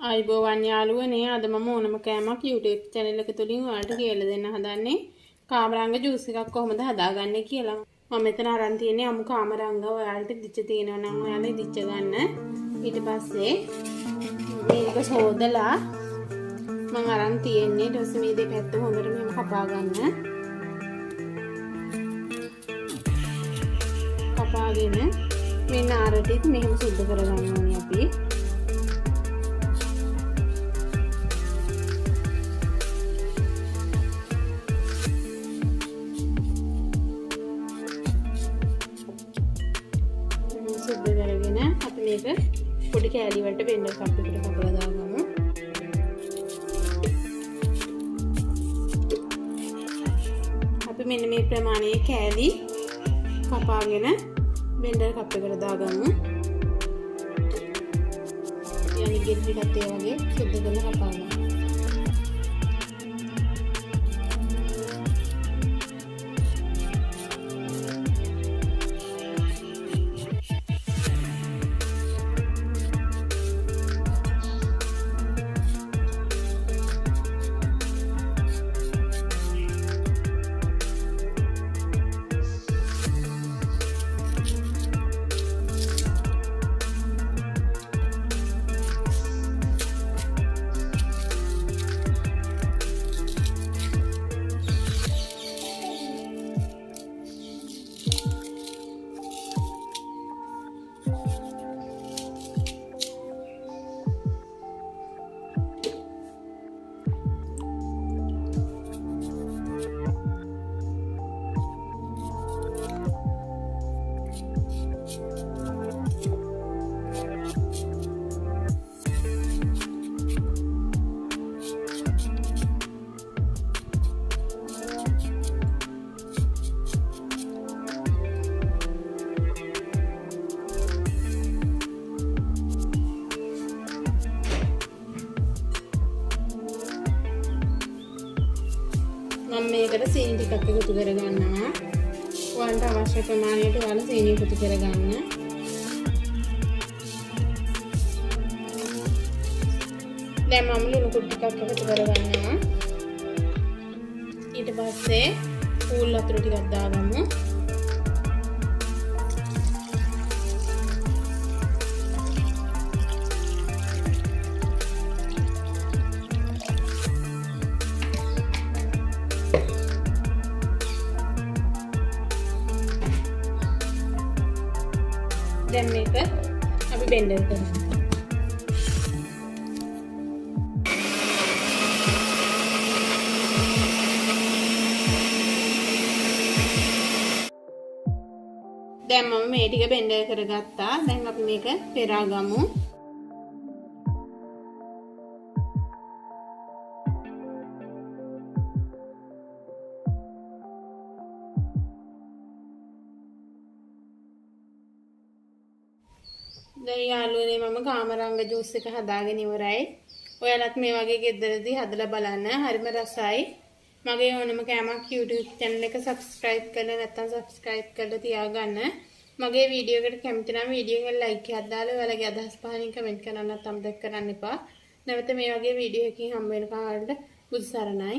ආයිබෝවන් යාළුවනේ අද මම ඕනම කෑමක් YouTube channel එක තුලින් ඔයාලට කියලා දෙන්න හදන්නේ කාමරංග ජූස් එකක් කොහොමද හදාගන්නේ කියලා. මම මෙතන අරන් තියෙන්නේ අමු කාමරංග. ඔයාලට දිච්ච තියෙනවා නම් ඔයාලා දිච්ච ගන්න. ඊට පස්සේ මේක සෝදලා මම අරන් තියෙන්නේ ඊට පස්සේ මේ දෙපැත්ත හොඳට මෙහෙම කපා ගන්න. කපාගෙන මේ නාරටිත් මෙහෙම සුද්ධ කරගන්න ඕනේ අපි. සුද්ධ කරගෙන අපි මේක පොඩි කෑලි වලට බෙන්ඩර් කප් එකකට කපලා දාගමු. අපි මෙන්න මේ ප්‍රමාණයේ කෑලි කපාගෙන බෙන්ඩර් කප් එකට දාගමු. යන්නේ ගෙඩි ටිකත් ඒ වගේ සුද්ධ කරලා කපා ගන්න. මම මේකට සීනි ටිකක් එකතු කරගන්නවා. ඔයාලට අවශ්‍ය ප්‍රමාණයට ඔයාලා සීනි එකතු කරගන්න. දැන් මම ලුණු කුඩු ටිකක් එකතු කරගන්නවා. ඊට පස්සේ ඌල් වතුර ටිකක් දාගමු. දැන් මේක අපි බෙන්ඩර් කරමු. දැන් මම මේ ටික බෙන්ඩර් කරගත්තා. දැන් අපි මේක පෙරා ගමු. දැන් යාළුවනේ මම කාමරංග ජූස් එක හදාගෙන ඉවරයි. ඔයාලත් මේ වගේ ගෙදරදී හදලා බලන්න. හරිම රසයි. මගේ ඕනම කෑමක් YouTube channel එක subscribe කරලා නැත්නම් subscribe කරලා තියාගන්න. මගේ වීඩියෝ එකට කැමති නම් වීඩියෝ එකට like එකක් දාලා ඔයාලගේ අදහස් පහලින් කමෙන්ට් කරන්නත් අමතක කරන්න එපා. නැවත මේ වගේ වීඩියෝ එකකින් හම්බ වෙනකන් ඔයාලට බුදු සරණයි.